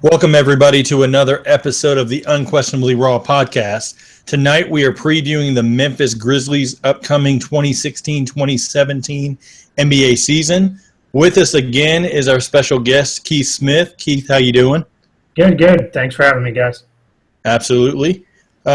Welcome, everybody, to another episode of the Unquestionably Raw podcast. Tonight, we are previewing the Memphis Grizzlies' upcoming 2016-2017 NBA season. With us again is our special guest, Keith Smith. Keith, how you doing? Good. Thanks for having me, guys. Absolutely.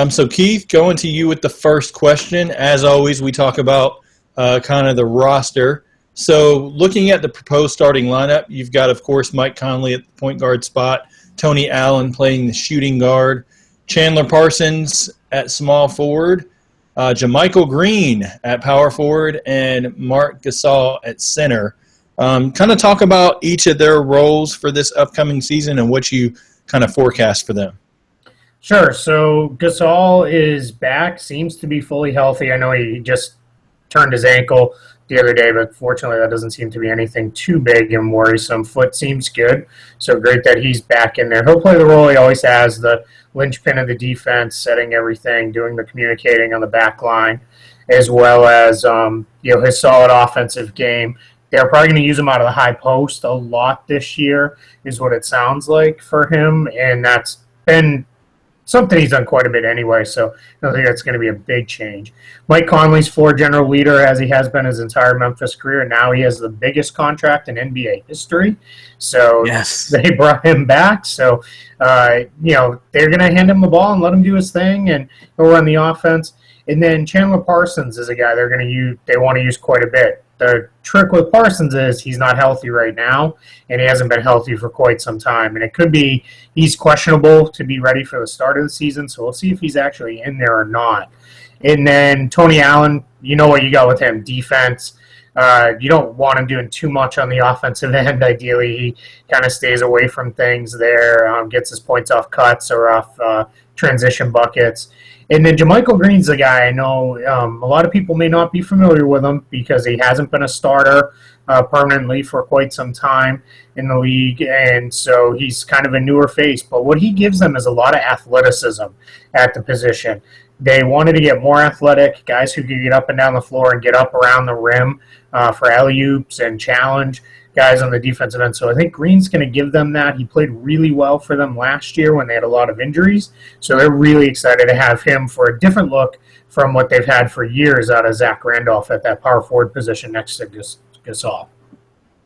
So, Keith, going to you with the first question. As always, we talk about kind of the roster. So, looking at the proposed starting lineup, you've got, of course, Mike Conley at the point guard spot, Tony Allen playing the shooting guard, Chandler Parsons at small forward, JaMychal Green at power forward, and Marc Gasol at center. Kind of talk about each of their roles for this upcoming season and what you kind of forecast for them. Sure. So Gasol is back, seems to be fully healthy. I know he just turned his ankle the other day, but fortunately that doesn't seem to be anything too big and worrisome. Foot seems good, so great that he's back in there. He'll play the role he always has, the linchpin of the defense, setting everything, doing the communicating on the back line, as well as his solid offensive game. They're probably going to use him out of the high post a lot this year, is what it sounds like for him, and that's been something he's done quite a bit anyway, so I don't think that's going to be a big change. Mike Conley's floor general leader, as he has been his entire Memphis career, and now he has the biggest contract in NBA history. So yes, they brought him back. So, they're going to hand him the ball and let him do his thing, and he'll run the offense. And then Chandler Parsons is a guy they want to use quite a bit. The trick with Parsons is he's not healthy right now, and he hasn't been healthy for quite some time. And it could be he's questionable to be ready for the start of the season, so we'll see if he's actually in there or not. And then Tony Allen, you know what you got with him, defense. You don't want him doing too much on the offensive end. Ideally, he kind of stays away from things there, gets his points off cuts or off transition buckets. And then JaMychal Green's a guy I know a lot of people may not be familiar with him because he hasn't been a starter permanently for quite some time in the league, and so he's kind of a newer face. But what he gives them is a lot of athleticism at the position. They wanted to get more athletic, guys who could get up and down the floor and get up around the rim for alley-oops and challenge guys on the defensive end. So I think Green's going to give them that. He played really well for them last year when they had a lot of injuries. So they're really excited to have him for a different look from what they've had for years out of Zach Randolph at that power forward position next to Gasol.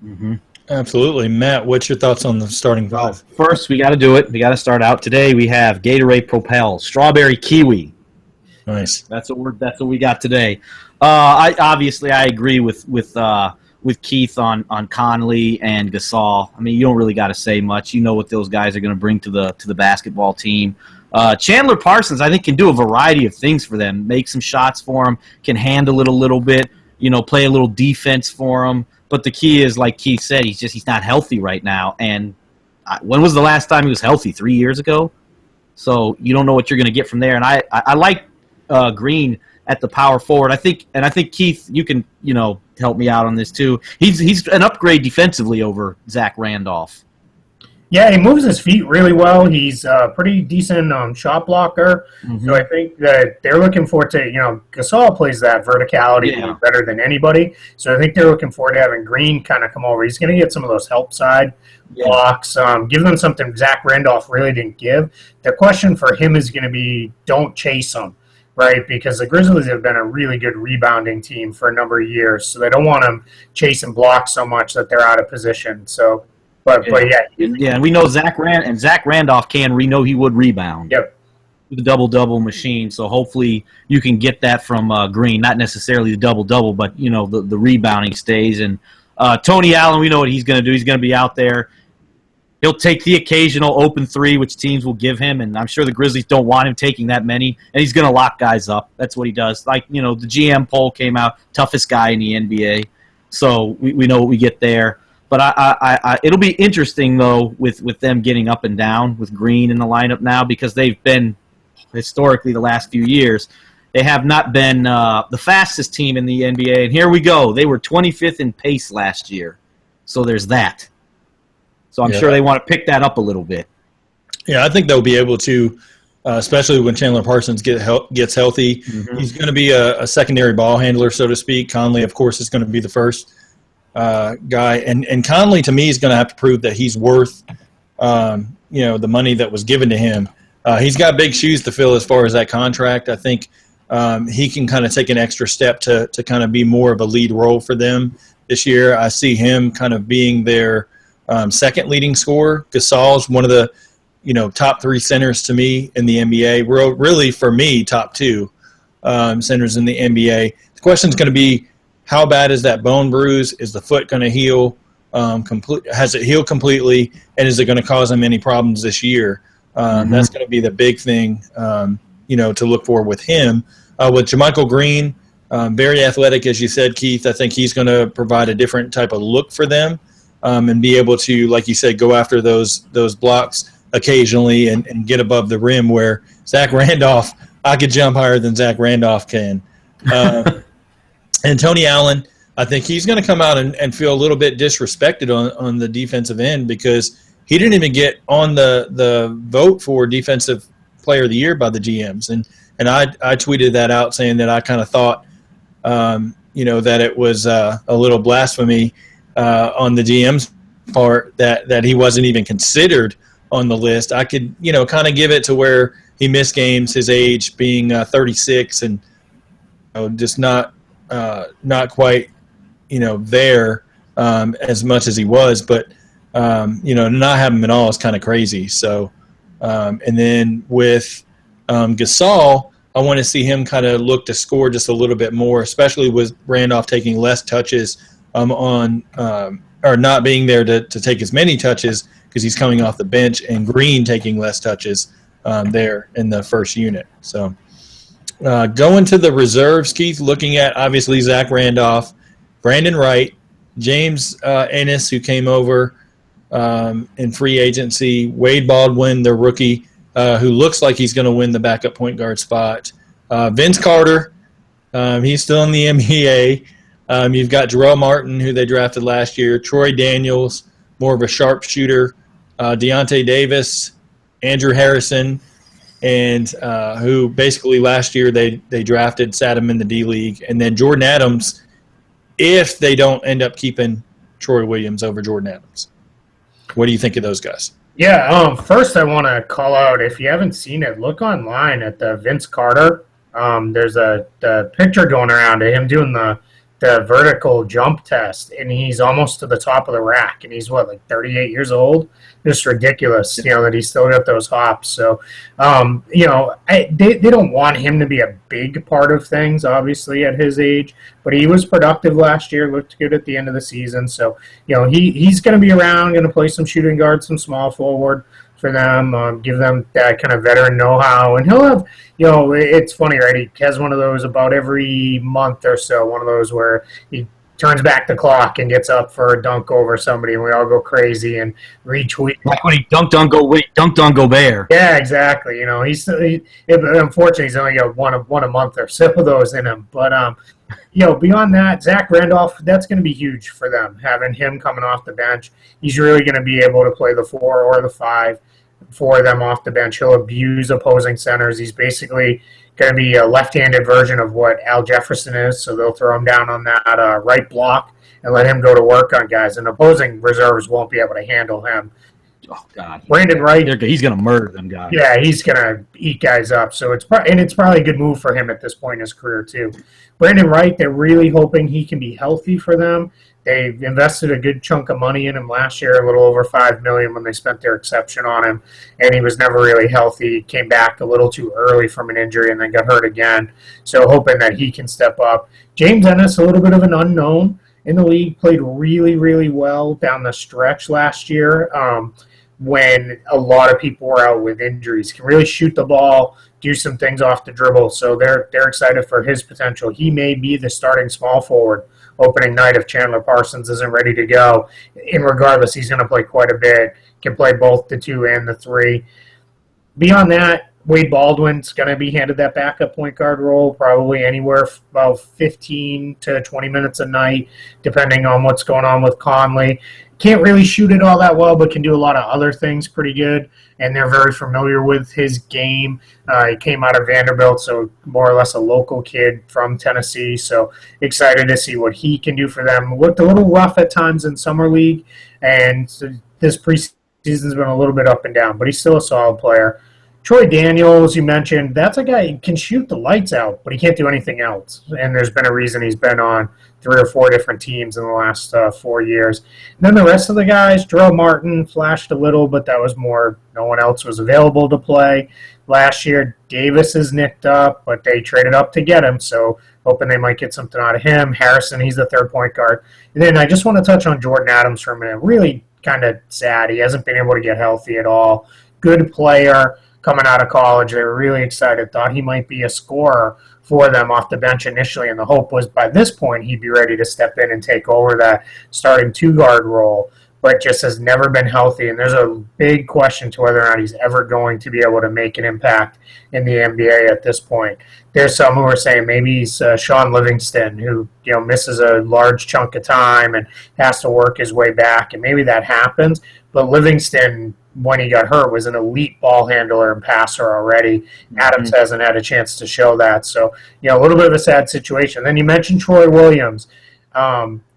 Mm-hmm. Absolutely. Matt, what's your thoughts on the starting five? First, we got to do it. We got to start out. Today we have Gatorade Propel, Strawberry Kiwi. Nice. That's what we got today. I agree with Keith on Conley and Gasol. I mean, you don't really got to say much. You know what those guys are going to bring to the basketball team. Chandler Parsons, I think, can do a variety of things for them. Make some shots for them, can handle it a little bit, play a little defense for them. But the key is, like Keith said, he's not healthy right now. And when was the last time he was healthy? 3 years ago? So you don't know what you're going to get from there. And I like Green at the power forward. I think Keith, you can help me out on this too. He's an upgrade defensively over Zach Randolph. Yeah, he moves his feet really well. He's a pretty decent shot blocker. Mm-hmm. So I think that they're looking forward to, Gasol plays that verticality better than anybody. So I think they're looking forward to having Green kind of come over. He's going to get some of those help side blocks, give them something Zach Randolph really didn't give. The question for him is going to be, don't chase him. Right, because the Grizzlies have been a really good rebounding team for a number of years, so they don't want them chasing blocks so much that they're out of position. So, but and we know Zach Randolph we know he would rebound. Yep, the double machine. So hopefully you can get that from Green, not necessarily the double, but the rebounding stays. And Tony Allen, we know what he's going to do. He's going to be out there. He'll take the occasional open three, which teams will give him, and I'm sure the Grizzlies don't want him taking that many, and he's going to lock guys up. That's what he does. Like, the GM poll came out, toughest guy in the NBA, so we know what we get there. But it'll be interesting, though, with them getting up and down with Green in the lineup now, because they've been, historically, the last few years, they have not been the fastest team in the NBA, and here we go. They were 25th in pace last year, so there's that. So I'm sure they want to pick that up a little bit. Yeah, I think they'll be able to, especially when Chandler Parsons gets healthy. Mm-hmm. He's going to be a secondary ball handler, so to speak. Conley, of course, is going to be the first guy. And Conley, to me, is going to have to prove that he's worth the money that was given to him. He's got big shoes to fill as far as that contract. I think he can kind of take an extra step to kind of be more of a lead role for them this year. I see him kind of being their second leading scorer. Gasol's one of the top 3 centers to me in the NBA. Really, for me, top 2 centers in the NBA. The question is going to be, how bad is that bone bruise? Is the foot going to heal? Has it healed completely? And is it going to cause him any problems this year? That's going to be the big thing, to look for with him. With JaMychal Green, very athletic, as you said, Keith. I think he's going to provide a different type of look for them and be able to, like you said, go after those blocks occasionally and get above the rim, where Zach Randolph, I could jump higher than Zach Randolph can. And Tony Allen, I think he's going to come out and feel a little bit disrespected on the defensive end, because he didn't even get on the vote for Defensive Player of the Year by the GMs. And I tweeted that out, saying that I kind of thought, that it was a little blasphemy on the GM's part that he wasn't even considered on the list. I could, kind of give it to where he missed games, his age being 36, and just not quite, there as much as he was. But, not having him at all is kind of crazy. So, and then with Gasol, I want to see him kind of look to score just a little bit more, especially with Randolph taking less touches or not being there to take as many touches because he's coming off the bench, and Green taking less touches there in the first unit. So going to the reserves, Keith, looking at obviously Zach Randolph, Brandon Wright, James Ennis, who came over in free agency, Wade Baldwin, their rookie, who looks like he's going to win the backup point guard spot, Vince Carter, he's still in the NBA. You've got Jarrell Martin, who they drafted last year, Troy Daniels, more of a sharpshooter, Deontay Davis, Andrew Harrison, and who basically last year they drafted, sat him in the D-League, and then Jordan Adams, if they don't end up keeping Troy Williams over Jordan Adams. What do you think of those guys? Yeah, first I want to call out, if you haven't seen it, look online at the Vince Carter. There's a picture going around of him doing the vertical jump test, and he's almost to the top of the rack, and he's, 38 years old? Just ridiculous, that he's still got those hops. So, they don't want him to be a big part of things, obviously, at his age, but he was productive last year, looked good at the end of the season. So, he's going to be around, going to play some shooting guard, some small forward for them, give them that kind of veteran know-how. And he'll have, it's funny, right? He has one of those about every month or so, one of those where he turns back the clock and gets up for a dunk over somebody, and we all go crazy and retweet. Like when he dunked on Gobert. Yeah, exactly. Unfortunately, he's only got one a month or so of those in him. But, beyond that, Zach Randolph, that's going to be huge for them, having him coming off the bench. He's really going to be able to play the 4 or the 5 for them off the bench. He'll abuse opposing centers. He's basically going to be a left-handed version of what Al Jefferson is, so they'll throw him down on that right block and let him go to work on guys, and opposing reserves won't be able to handle him. Oh, God. Brandon Wright. He's going to murder them guys. Yeah, he's going to eat guys up, so it's probably a good move for him at this point in his career, too. Brandon Wright, they're really hoping he can be healthy for them. They invested a good chunk of money in him last year, a little over $5 million when they spent their exception on him, and he was never really healthy. He came back a little too early from an injury and then got hurt again. So hoping that he can step up. James Ennis, a little bit of an unknown in the league, played really, really well down the stretch last year when a lot of people were out with injuries. Can really shoot the ball, do some things off the dribble. So they're excited for his potential. He may be the starting small forward opening night if Chandler Parsons isn't ready to go. And regardless, he's going to play quite a bit. Can play both the 2 and the 3. Beyond that, Wade Baldwin's going to be handed that backup point guard role, probably anywhere about 15 to 20 minutes a night, depending on what's going on with Conley. Can't really shoot it all that well, but can do a lot of other things pretty good, and they're very familiar with his game. He came out of Vanderbilt, so more or less a local kid from Tennessee, so excited to see what he can do for them. Looked a little rough at times in Summer League, and this preseason Season's been a little bit up and down, but he's still a solid player. Troy Daniels, you mentioned, that's a guy who can shoot the lights out, but he can't do anything else. And there's been a reason he's been on 3 or 4 different teams in the last 4 years. And then the rest of the guys, Jarrell Martin flashed a little, but that was more no one else was available to play. Last year, Davis is nicked up, but they traded up to get him, so hoping they might get something out of him. Harrison, he's the third point guard. And then I just want to touch on Jordan Adams for a minute. Really kind of sad. He hasn't been able to get healthy at all. Good player coming out of college. They were really excited, thought he might be a scorer for them off the bench initially, and the hope was by this point he'd be ready to step in and take over that starting 2-guard role, but just has never been healthy, and there's a big question to whether or not he's ever going to be able to make an impact in the NBA at this point. There's some who are saying maybe he's Sean Livingston, who misses a large chunk of time and has to work his way back, and maybe that happens, but Livingston, when he got hurt, was an elite ball handler and passer already. Adams hasn't had a chance to show that. So, a little bit of a sad situation. Then you mentioned Troy Williams.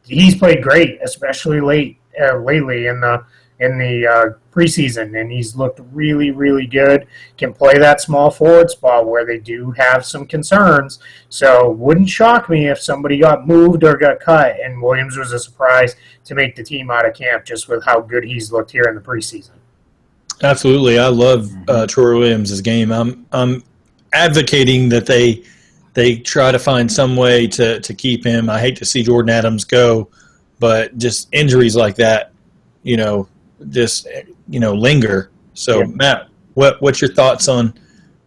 He's played great, especially lately in the preseason, and he's looked really, really good. Can play that small forward spot where they do have some concerns. So wouldn't shock me if somebody got moved or got cut, and Williams was a surprise to make the team out of camp just with how good he's looked here in the preseason. Absolutely, I love Troy Williams' game. I'm advocating that they try to find some way to keep him. I hate to see Jordan Adams go, but just injuries like that, linger. So, yeah. Matt, what's your thoughts on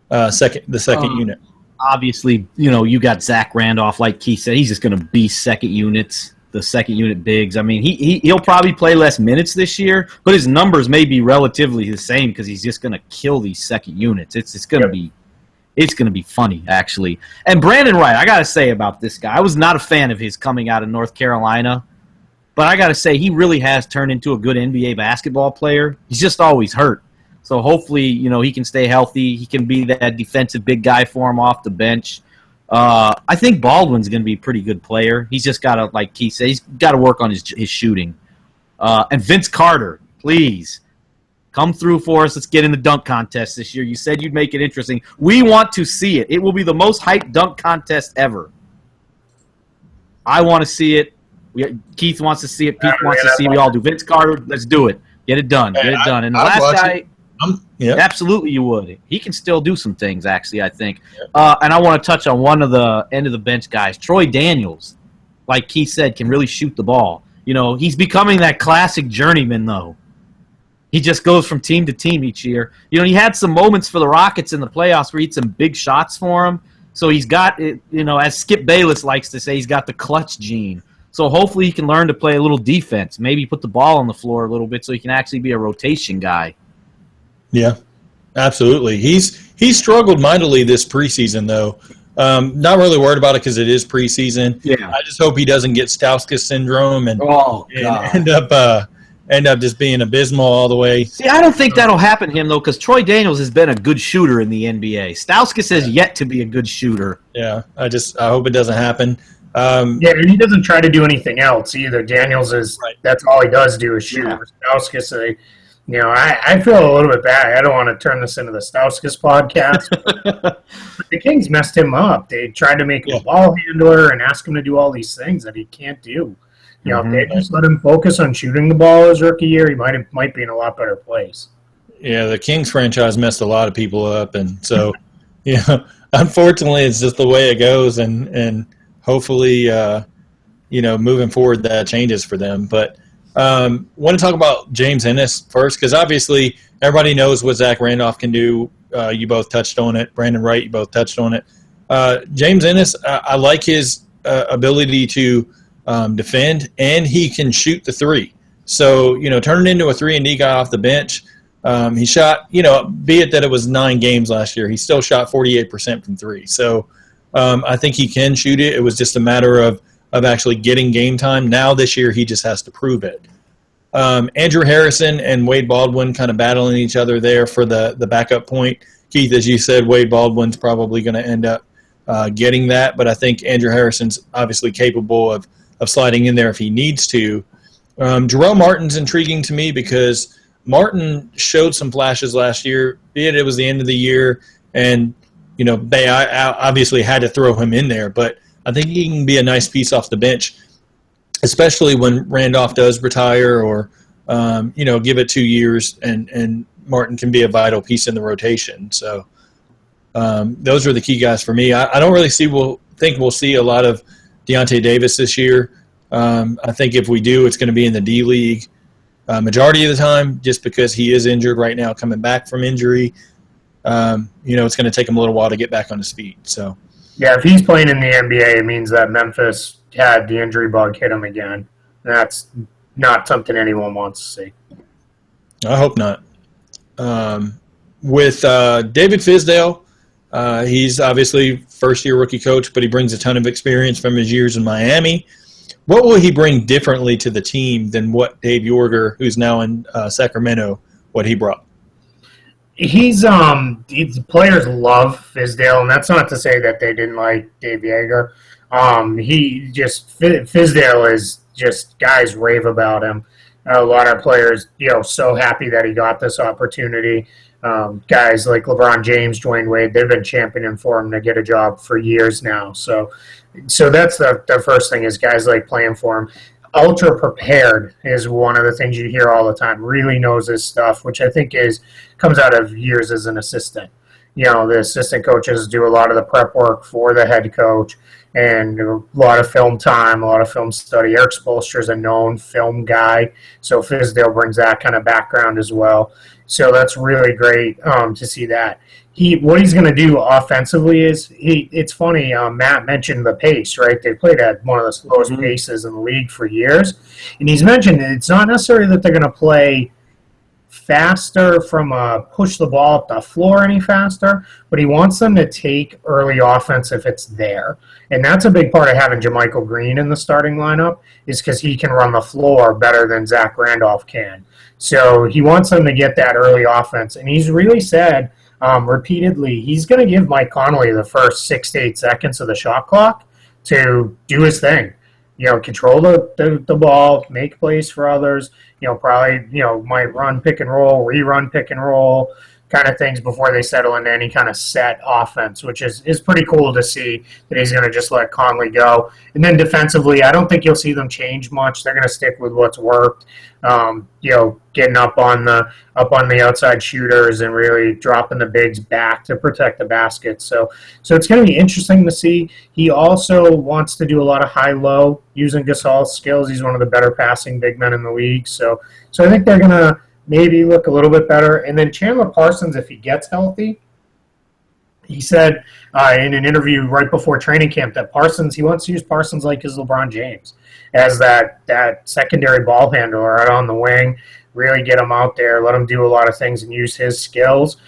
the second unit? Obviously, you got Zach Randolph, like Keith said, he's just going to be second units. The second unit bigs. I mean, he'll probably play less minutes this year, but his numbers may be relatively the same because he's just going to kill these second units. It's going to be funny, actually. And Brandon Wright, I got to say about this guy, I was not a fan of his coming out of North Carolina, but I got to say he really has turned into a good NBA basketball player. He's just always hurt. So hopefully, he can stay healthy. He can be that defensive big guy for him off the bench. I think Baldwin's going to be a pretty good player. He's just got to, like Keith said, he's got to work on his shooting. And Vince Carter, please, come through for us. Let's get in the dunk contest this year. You said you'd make it interesting. We want to see it. It will be the most hyped dunk contest ever. I want to see it. Keith wants to see it. Pete wants to see it. We all do. Vince Carter, let's do it. Get it done. Get it done. And the last guy... Yeah. Absolutely, you would. He can still do some things, actually, I think. And I want to touch on one of the end-of-the-bench guys. Troy Daniels, like Keith said, can really shoot the ball. He's becoming that classic journeyman, though. He just goes from team to team each year. He had some moments for the Rockets in the playoffs where he had some big shots for him. So he's got, as Skip Bayless likes to say, he's got the clutch gene. So hopefully he can learn to play a little defense, maybe put the ball on the floor a little bit so he can actually be a rotation guy. Yeah, absolutely. He's struggled mightily this preseason, though. Not really worried about it because it is preseason. Yeah. I just hope he doesn't get Stauskas syndrome and end up just being abysmal all the way. See, I don't think that'll happen to him, though, because Troy Daniels has been a good shooter in the NBA. Stauskas has yet to be a good shooter. Yeah, I hope it doesn't happen. And he doesn't try to do anything else either. Daniels that's all he does do is shoot. Yeah. Stauskas, I feel a little bit bad. I don't want to turn this into the Stauskas podcast. But the Kings messed him up. They tried to make him a ball handler and ask him to do all these things that he can't do. If they just let him focus on shooting the ball his rookie year, he might be in a lot better place. Yeah, the Kings franchise messed a lot of people up, and so unfortunately, it's just the way it goes. And hopefully, moving forward, that changes for them. But want to talk about James Ennis first, because obviously everybody knows what Zach Randolph can do. You both touched on it. Brandon Wright, you both touched on it. James Ennis, I like his ability to defend, and he can shoot the three. So, turning into a 3-and-D guy off the bench, he shot, be it that it was 9 games last year, he still shot 48% from three. So I think he can shoot it. It was just a matter of actually getting game time. Now this year he just has to prove it. Andrew Harrison and Wade Baldwin kind of battling each other there for the backup point. Keith, as you said, Wade Baldwin's probably going to end up getting that, but I think Andrew Harrison's obviously capable of sliding in there if he needs to. Jarrell Martin's intriguing to me because Martin showed some flashes last year, be it was the end of the year, and they obviously had to throw him in there, but I think he can be a nice piece off the bench, especially when Randolph does retire or give it 2 years, and Martin can be a vital piece in the rotation. So those are the key guys for me. I don't really think we'll see a lot of Deontay Davis this year. I think if we do, it's going to be in the D League majority of the time, just because he is injured right now, coming back from injury. It's going to take him a little while to get back on his feet. So, yeah, if he's playing in the NBA, it means that Memphis had the injury bug hit him again. That's not something anyone wants to see. I hope not. With David Fizdale, he's obviously first-year rookie coach, but he brings a ton of experience from his years in Miami. What will he bring differently to the team than what Dave Yorger, who's now in Sacramento, what he brought? Players love Fizdale, and that's not to say that they didn't like Dave Yeager. Fizdale is just, guys rave about him. A lot of players, so happy that he got this opportunity. Guys like LeBron James, Dwayne Wade, they've been championing for him to get a job for years now. So that's the first thing, is guys like playing for him. Ultra prepared is one of the things you hear all the time. Really knows his stuff, which I think comes out of years as an assistant. The assistant coaches do a lot of the prep work for the head coach, and a lot of film time, a lot of film study. Eric Spoelstra is a known film guy, so Fizdale brings that kind of background as well. So that's really great to see that. What he's going to do offensively is, it's funny, Matt mentioned the pace, right? They played at one of the slowest paces in the league for years. And he's mentioned it's not necessarily that they're going to play faster from push the ball up the floor any faster, but he wants them to take early offense if it's there. And that's a big part of having JaMychal Green in the starting lineup, is because he can run the floor better than Zach Randolph can. So he wants them to get that early offense. And he's really said repeatedly he's going to give Mike Conley the first 6 to 8 seconds of the shot clock to do his thing. Control the ball, make plays for others, probably, might run pick and roll, rerun pick and roll kind of things before they settle into any kind of set offense, which is pretty cool to see that he's going to just let Conley go. And then defensively, I don't think you'll see them change much. They're going to stick with what's worked, getting up on the outside shooters and really dropping the bigs back to protect the basket. So it's going to be interesting to see. He also wants to do a lot of high-low using Gasol's skills. He's one of the better passing big men in the league. So I think they're going to maybe look a little bit better. And then Chandler Parsons, if he gets healthy, he said in an interview right before training camp that he wants to use Parsons like his LeBron James, as that secondary ball handler out on the wing, really get him out there, let him do a lot of things and use his skills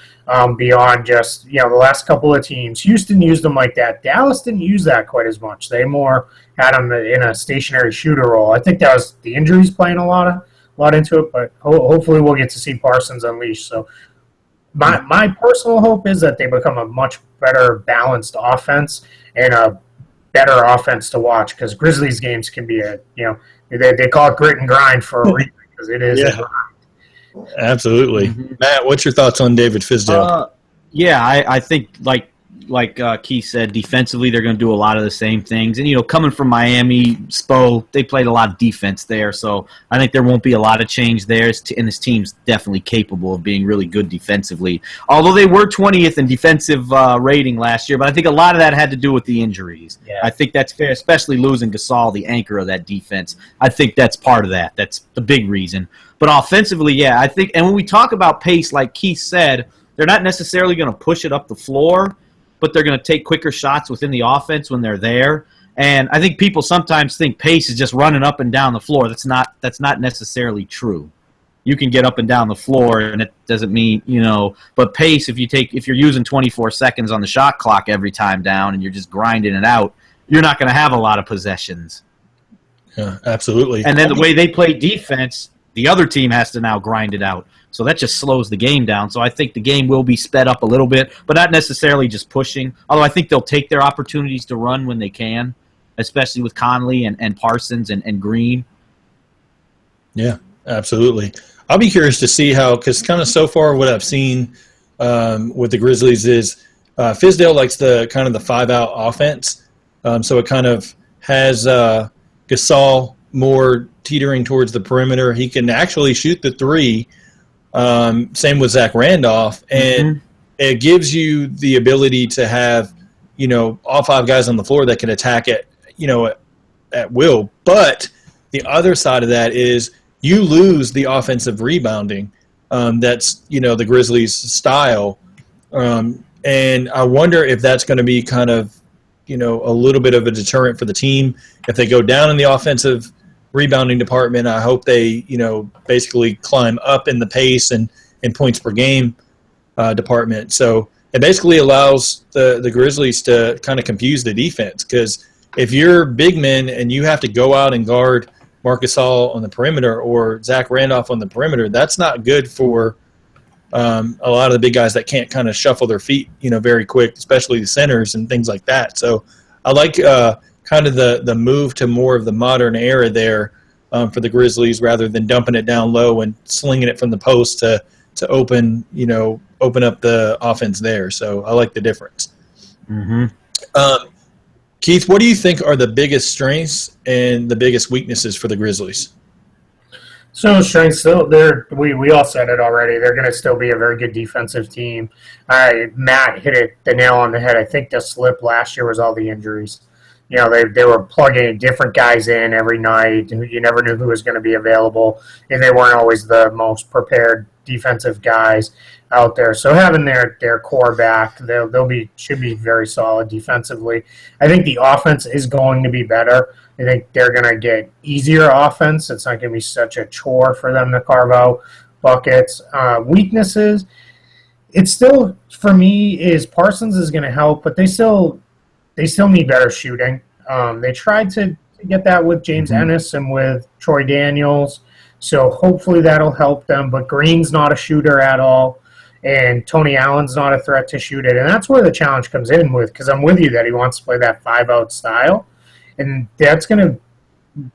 beyond just, the last couple of teams. Houston used him like that. Dallas didn't use that quite as much. They more had him in a stationary shooter role. I think that was the injuries playing a lot into it, but hopefully we'll get to see Parsons unleashed. So my personal hope is that they become a much better balanced offense and a better offense to watch, because Grizzlies games can be they call it grit and grind for a reason, because it is a grind. Absolutely. Matt, what's your thoughts on David Fizdale? I think like Keith said, defensively they're going to do a lot of the same things. And, coming from Miami, Spo, they played a lot of defense there. So I think there won't be a lot of change there. And this team's definitely capable of being really good defensively. Although they were 20th in defensive rating last year, but I think a lot of that had to do with the injuries. Yeah. I think that's fair, especially losing Gasol, the anchor of that defense. I think that's part of that. That's the big reason. But offensively, I think, and when we talk about pace, like Keith said, they're not necessarily going to push it up the floor, but they're going to take quicker shots within the offense when they're there. And I think people sometimes think pace is just running up and down the floor. That's not necessarily true. You can get up and down the floor, and it doesn't mean, but pace, if you're using 24 seconds on the shot clock every time down and you're just grinding it out, you're not going to have a lot of possessions. Yeah, absolutely. And then the way they play defense, the other team has to now grind it out. So that just slows the game down. So I think the game will be sped up a little bit, but not necessarily just pushing. Although I think they'll take their opportunities to run when they can, especially with Conley and Parsons and Green. Yeah, absolutely. I'll be curious to see how, because kind of so far what I've seen with the Grizzlies is Fizdale likes the kind of the 5-out offense. So it kind of has Gasol more teetering towards the perimeter. He can actually shoot the three. Same with Zach Randolph. And it gives you the ability to have, all 5 guys on the floor that can attack it, at will. But the other side of that is you lose the offensive rebounding. That's, the Grizzlies' style. And I wonder if that's going to be kind of, a little bit of a deterrent for the team. If they go down in the offensive rebounding department, I hope they, basically climb up in the pace and points per game department. So it basically allows the Grizzlies to kind of confuse the defense, because if you're big men and you have to go out and guard Marc Gasol on the perimeter or Zach Randolph on the perimeter, that's not good for a lot of the big guys that can't kind of shuffle their feet, very quick, especially the centers and things like that. So I like kind of the move to more of the modern era there for the Grizzlies, rather than dumping it down low and slinging it from the post to open up the offense there. So I like the difference. Keith, what do you think are the biggest strengths and the biggest weaknesses for the Grizzlies? So strengths, still, we all said it already. They're going to still be a very good defensive team. Matt hit the nail on the head. I think the slip last year was all the injuries. They were plugging different guys in every night. You never knew who was going to be available, and they weren't always the most prepared defensive guys out there. So having their core back, should be very solid defensively. I think the offense is going to be better. I think they're going to get easier offense. It's not going to be such a chore for them to carve out buckets. Weaknesses, it's still, for me, is Parsons is going to help, but they still need better shooting. They tried to get that with James Ennis and with Troy Daniels, so hopefully that'll help them. But Green's not a shooter at all, and Tony Allen's not a threat to shoot it. And that's where the challenge comes in with, because I'm with you that he wants to play that 5-out style, and that's going to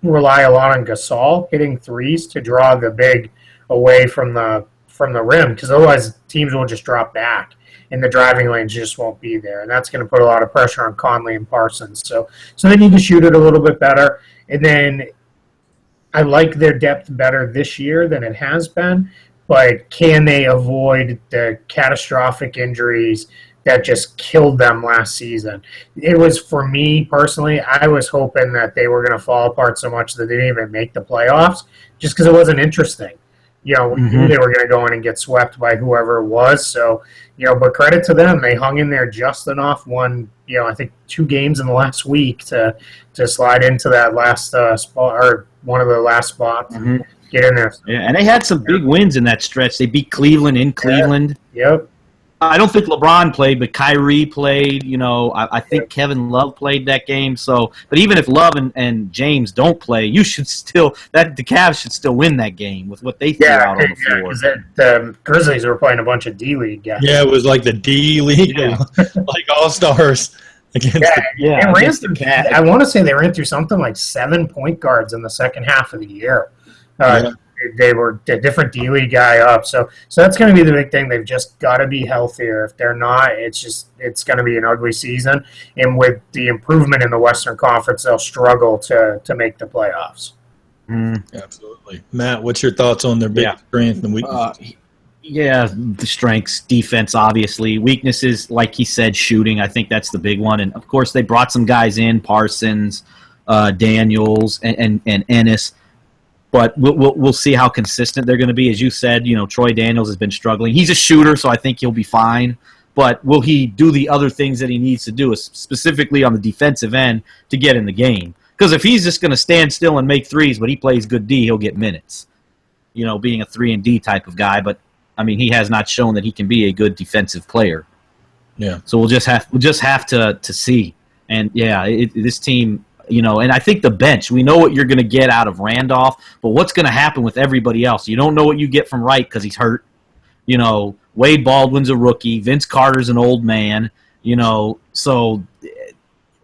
rely a lot on Gasol hitting threes to draw the big away from the rim, because otherwise teams will just drop back and the driving lanes just won't be there, and that's going to put a lot of pressure on Conley and Parsons. So they need to shoot it a little bit better. And then I like their depth better this year than it has been, but can they avoid the catastrophic injuries that just killed them last season? It was, for me personally, I was hoping that they were going to fall apart so much that they didn't even make the playoffs, just because it wasn't interesting. We knew they were going to go in and get swept by whoever it was. So, but credit to them. They hung in there just enough, won, I think 2 games in the last week to slide into that last spot, or one of the last spots, get in there. Yeah, and they had some big wins in that stretch. They beat Cleveland in Cleveland. Yep. I don't think LeBron played, but Kyrie played. I think Kevin Love played that game. So, but even if Love and James don't play, you should still the Cavs should still win that game with what they threw out on the floor. The Grizzlies were playing a bunch of D-League guys. Yeah, it was like the D-League, like all-stars. I want to say they ran through something like 7 point guards in the second half of the year. They were a different D-League guy up. So that's going to be the big thing. They've just got to be healthier. If they're not, it's going to be an ugly season. And with the improvement in the Western Conference, they'll struggle to make the playoffs. Absolutely. Matt, what's your thoughts on their big strength and weaknesses? The strengths, defense, obviously. Weaknesses, like he said, shooting. I think that's the big one. And, of course, they brought some guys in, Parsons, Daniels, and Ennis. But we'll see how consistent they're going to be. As you said, Troy Daniels has been struggling. He's a shooter, so I think he'll be fine. But will he do the other things that he needs to do, specifically on the defensive end, to get in the game? Because if he's just going to stand still and make threes, but he plays good D, he'll get minutes. Being a 3-and-D type of guy. But, he has not shown that he can be a good defensive player. Yeah. So we'll just have to see. And, this team – and I think the bench, we know what you're going to get out of Randolph, but what's going to happen with everybody else? You don't know what you get from Wright because he's hurt. Wade Baldwin's a rookie. Vince Carter's an old man. So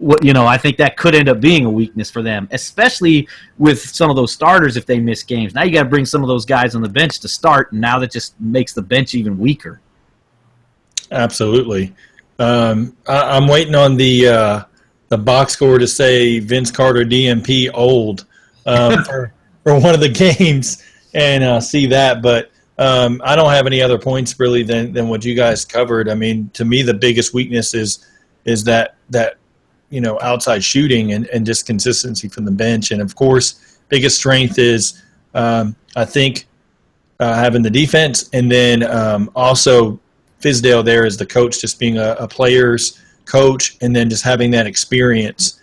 I think that could end up being a weakness for them, especially with some of those starters if they miss games. Now you got to bring some of those guys on the bench to start, and now that just makes the bench even weaker. Absolutely. I'm waiting on the box score to say Vince Carter DMP old for one of the games and see that. But I don't have any other points really than what you guys covered. I mean, to me, the biggest weakness is that outside shooting and just consistency from the bench. And, of course, biggest strength is I think having the defense, and then also Fizdale there as the coach, just being a player's coach, and then just having that experience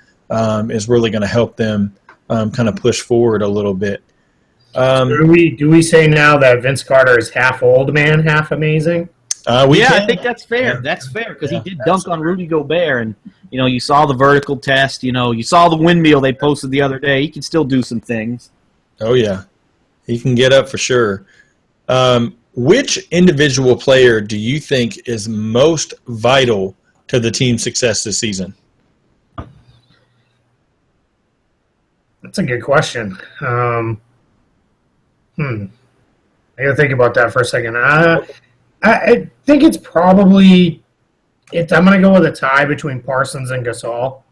is really going to help them kind of push forward a little bit. Do we say now that Vince Carter is half old man, half amazing? I think that's fair. Yeah. That's fair because he did dunk on Rudy Gobert, and you saw the vertical test. You saw the windmill they posted the other day. He can still do some things. Oh yeah, he can get up for sure. Which individual player do you think is most vital to the team's success this season? That's a good question. I got to think about that for a second. I think it's probably I'm going to go with a tie between Parsons and Gasol.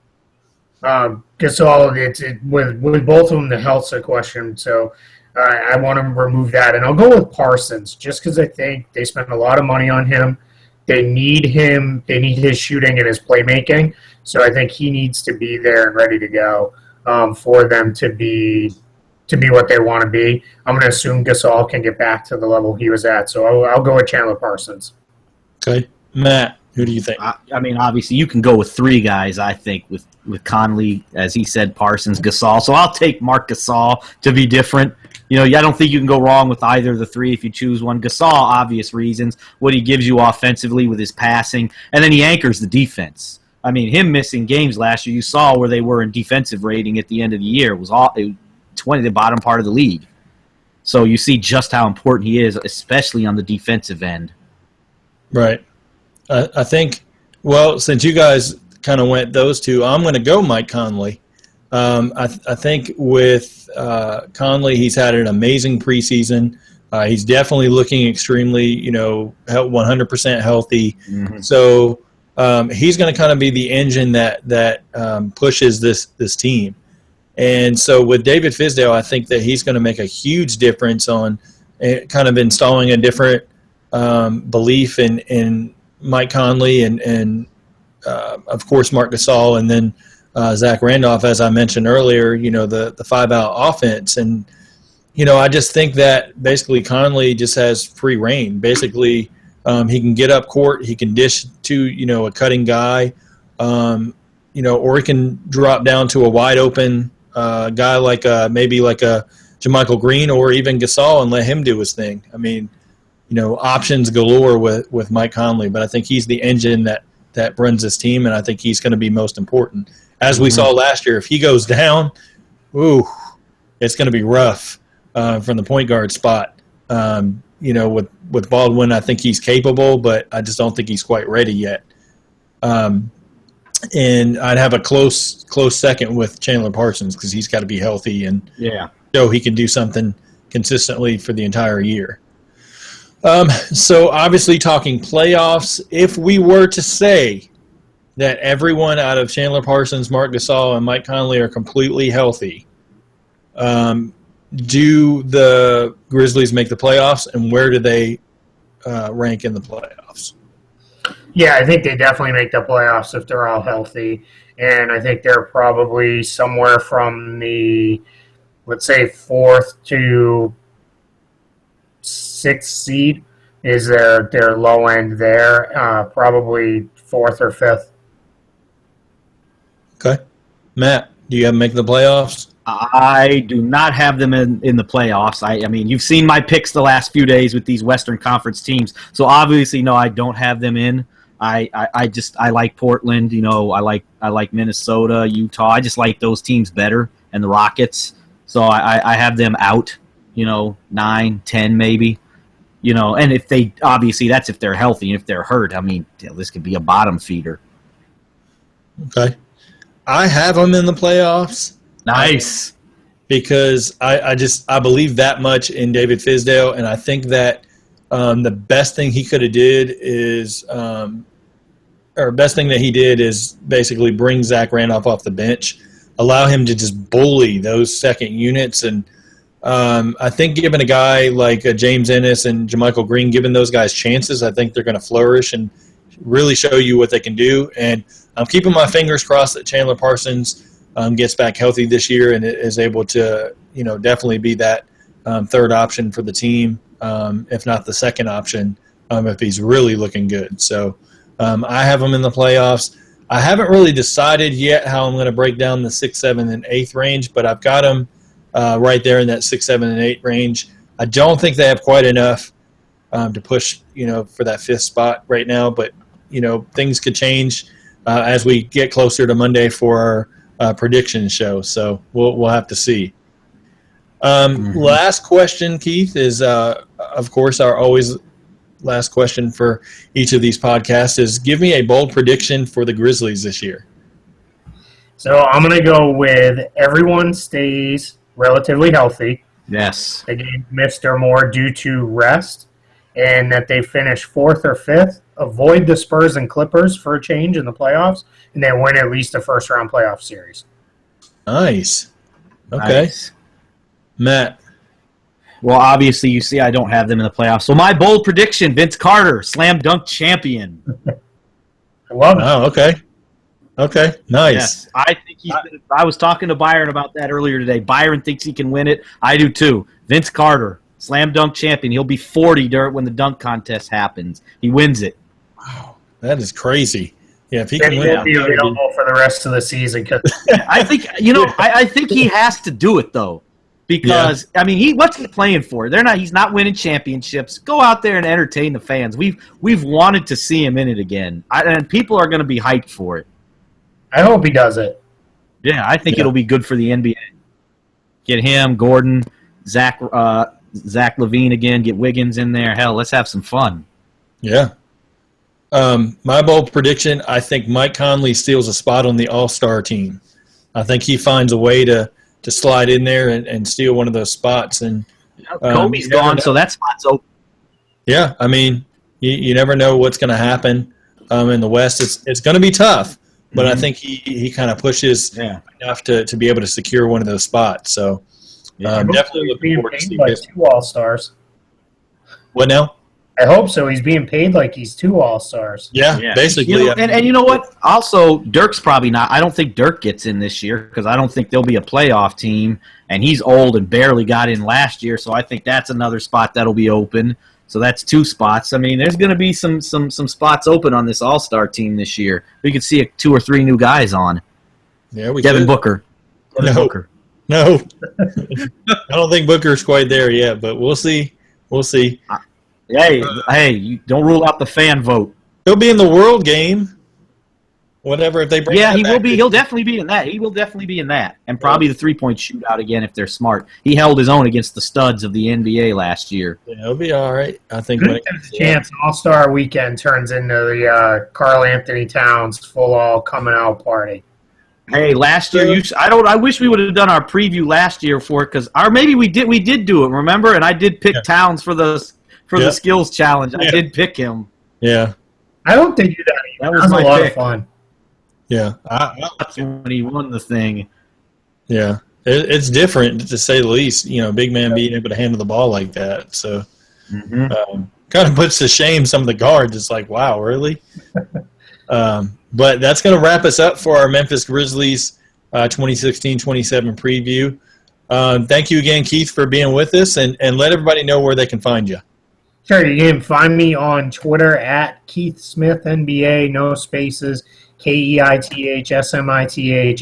Gasol, with both of them, the health's a question, so I want to remove that. And I'll go with Parsons just because I think they spent a lot of money on him. They need him. They need his shooting and his playmaking. So I think he needs to be there and ready to go for them to be what they want to be. I'm going to assume Gasol can get back to the level he was at. So I'll go with Chandler Parsons. Okay. Matt, who do you think? I mean, obviously, you can go with three guys, I think, with Conley, as he said, Parsons, Gasol. So I'll take Marc Gasol to be different. I don't think you can go wrong with either of the three if you choose one. Gasol, obvious reasons, what he gives you offensively with his passing, and then he anchors the defense. I mean, him missing games last year, you saw where they were in defensive rating at the end of the year. It was 20, the bottom part of the league. So you see just how important he is, especially on the defensive end. Right. I think, well, since you guys kind of went those two, I'm going to go Mike Conley. I think with Conley, he's had an amazing preseason. He's definitely looking extremely, 100% healthy. Mm-hmm. So he's going to kind of be the engine that pushes this team. And so with David Fizdale, I think that he's going to make a huge difference on kind of installing a different belief in Mike Conley and of course, Marc Gasol, and then Zach Randolph, as I mentioned earlier, the 5-out offense. And, I just think that basically Conley just has free reign. Basically, he can get up court, he can dish to, a cutting guy, or he can drop down to a wide open guy like maybe like a JaMychal Green or even Gasol and let him do his thing. I mean, options galore with Mike Conley, but I think he's the engine that runs this team, and I think he's going to be most important. As we saw last year, if he goes down, it's going to be rough from the point guard spot. With Baldwin, I think he's capable, but I just don't think he's quite ready yet. And I'd have a close second with Chandler Parsons because he's got to be healthy and show he can do something consistently for the entire year. So obviously talking playoffs, if we were to say that everyone out of Chandler Parsons, Marc Gasol, and Mike Conley are completely healthy, do the Grizzlies make the playoffs, and where do they rank in the playoffs? Yeah, I think they definitely make the playoffs if they're all healthy, and I think they're probably somewhere from the, let's say, 4th to 6th seed is their low end there, probably 4th or 5th. Okay. Matt, do you have them making the playoffs? I do not have them in the playoffs. I mean, you've seen my picks the last few days with these Western Conference teams. So obviously, no, I don't have them in. I like Portland. I like Minnesota, Utah. I just like those teams better, and the Rockets. So I have them out. 9, 10 maybe. And if they obviously that's if they're healthy. And if they're hurt, I mean, this could be a bottom feeder. Okay. I have them in the playoffs. Nice. Because I believe that much in David Fizdale, and I think that the best thing he could have did is best thing that he did is basically bring Zach Randolph off the bench, allow him to just bully those second units, and I think giving a guy like James Ennis and JaMychal Green, giving those guys chances, I think they're going to flourish and really show you what they can do. And I'm keeping my fingers crossed that Chandler Parsons gets back healthy this year and is able to, definitely be that third option for the team, if not the second option, if he's really looking good. So I have him in the playoffs. I haven't really decided yet how I'm going to break down the 6, 7, and 8th range, but I've got them right there in that 6, 7, and 8 range. I don't think they have quite enough to push, for that 5th spot right now, but, things could change as we get closer to Monday for our prediction show. So we'll have to see. Last question, Keith, is of course our always last question for each of these podcasts is give me a bold prediction for the Grizzlies this year. So I'm going to go with everyone stays relatively healthy. Yes. They gave Mr. Moore due to rest, and that they finish 4th or 5th, avoid the Spurs and Clippers for a change in the playoffs, and they win at least a first-round playoff series. Nice. Okay. Nice. Matt. Well, obviously, you see I don't have them in the playoffs. So my bold prediction, Vince Carter, slam dunk champion. I love it. Oh, okay. Okay, nice. Yes, I think he's gonna, I was talking to Byron about that earlier today. Byron thinks he can win it. I do too. Vince Carter, slam dunk champion. He'll be 40 when the dunk contest happens. He wins it. Wow, that is crazy. Yeah, if he And can he win won't be available for the rest of the season. I think I think he has to do it though, because I mean, what's he playing for? He's not winning championships. Go out there and entertain the fans. We've wanted to see him in it again, and people are going to be hyped for it. I hope he does it. Yeah, I think it'll be good for the NBA. Get him, Gordon, Zach LaVine again. Get Wiggins in there. Hell, let's have some fun. Yeah. My bold prediction, I think Mike Conley steals a spot on the All-Star team. I think he finds a way to slide in there and steal one of those spots. And Kobe's gone, so that spot's open. Yeah, I mean, you never know what's going to happen in the West. It's going to be tough, but I think he kind of pushes enough to be able to secure one of those spots. So definitely looking forward to seeing it. 2 All-Stars. What now? I hope so. He's being paid like he's 2 All-Stars. Yeah, basically. And you know what? Also, Dirk's probably not. I don't think Dirk gets in this year because I don't think there'll be a playoff team, and he's old and barely got in last year, so I think that's another spot that'll be open. So that's 2 spots. I mean, there's going to be some spots open on this All-Star team this year. We could see 2 or 3 new guys on. Yeah, we Devin could. Booker. Booker. No. I don't think Booker's quite there yet, but we'll see. We'll see. Hey, you don't rule out the fan vote. He'll be in the World Game. Whatever, if they bring Yeah, that he back. will be. He'll definitely be in that. He will definitely be in that. And probably the three-point shootout again if they're smart. He held his own against the studs of the NBA last year. Yeah, he'll be all right. I think There's a chance All-Star Weekend turns into the Karl Anthony Towns full-all coming-out party. Hey, last year I wish we would have done our preview last year for it maybe we did do it, remember? And I did pick Towns for the skills challenge. I did pick him. Yeah. I hope they do that. That was a my lot pick. of fun. Yeah. When he won the thing. Yeah. It's different, to say the least, big man being able to handle the ball like that. So kind of puts to shame some of the guards. It's like, wow, really? But that's going to wrap us up for our Memphis Grizzlies 2016-27 preview. Thank you again, Keith, for being with us, and let everybody know where they can find you. Sure, you can find me on Twitter at Keith Smith NBA, no spaces, KEITHSMITH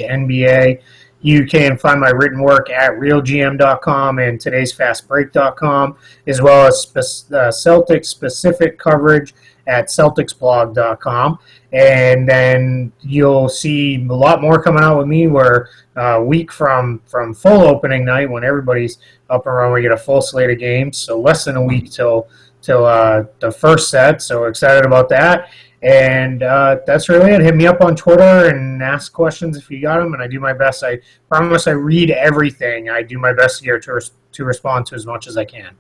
NBA. You can find my written work at realgm.com and todaysfastbreak.com, as well as Celtics-specific coverage at celticsblog.com. And then you'll see a lot more coming out with me. We're a week from full opening night when everybody's up and running. We get a full slate of games, so less than a week till the first set. So excited about that. And that's really it. Hit me up on Twitter and ask questions if you got them, and I do my best. I promise I read everything. I do my best here to respond to as much as I can.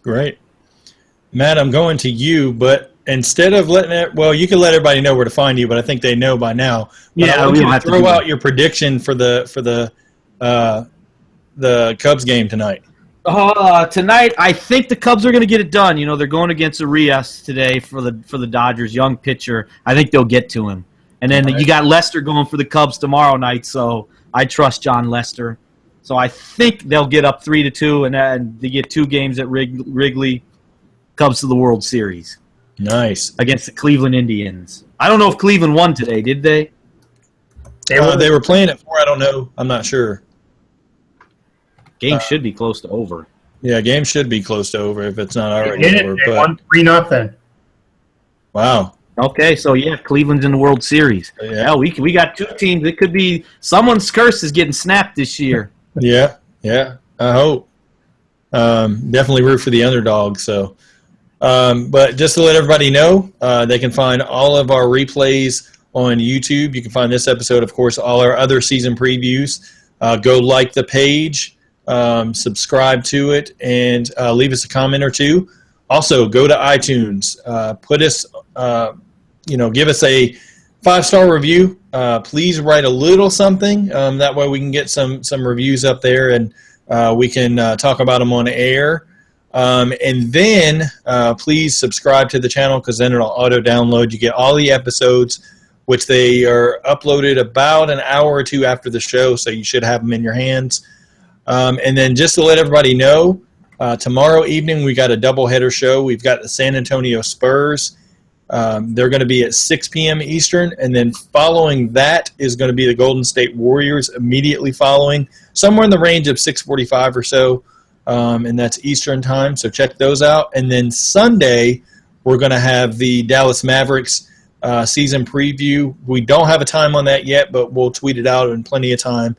Great. Matt, I'm going to you, but instead of letting it, well, you can let everybody know where to find you, but I think they know by now. But Yeah, I want we you don't to have to throw do out that. your prediction for the Cubs game tonight. Tonight, I think the Cubs are going to get it done. You know, they're going against Arias today for the Dodgers, young pitcher. I think they'll get to him. And then you got Lester going for the Cubs tomorrow night, so I trust John Lester. So I think they'll get up 3-2, and they get 2 games at Wrigley. Cubs to the World Series. Nice. Against the Cleveland Indians. I don't know if Cleveland won today, did they? They were playing at 4. I don't know. I'm not sure. Game should be close to over. Yeah, game should be close to over if it's not already They did over. it. They But won 3-0. wow. Okay, so yeah, Cleveland's in the World Series. Yeah. We got 2 teams. It could be someone's curse is getting snapped this year. Yeah. I hope. Definitely root for the underdog. So, but just to let everybody know, they can find all of our replays on YouTube. You can find this episode, of course, all our other season previews. Go like the page, subscribe to it, and leave us a comment or two. Also, go to iTunes. Put us, give us a 5-star review. Please write a little something. That way we can get some reviews up there, and we can talk about them on air. And then please subscribe to the channel, because then it'll auto-download. You get all the episodes, which they are uploaded about an hour or 2 after the show, so you should have them in your hands. And then just to let everybody know, tomorrow evening we got a doubleheader show. We've got the San Antonio Spurs. They're going to be at 6 p.m. Eastern, and then following that is going to be the Golden State Warriors immediately following, somewhere in the range of 6:45 or so, and that's Eastern time, so check those out. And then Sunday, we're going to have the Dallas Mavericks season preview. We don't have a time on that yet, but we'll tweet it out in plenty of time,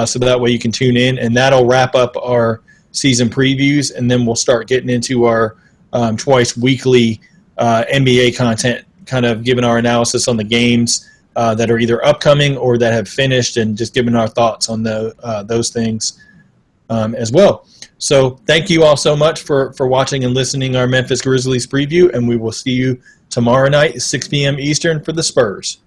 so that way you can tune in, and that'll wrap up our season previews, and then we'll start getting into our twice weekly NBA content, kind of giving our analysis on the games that are either upcoming or that have finished, and just giving our thoughts on those things as well. So thank you all so much for watching and listening to our Memphis Grizzlies preview, and we will see you tomorrow night at 6 p.m. Eastern for the Spurs.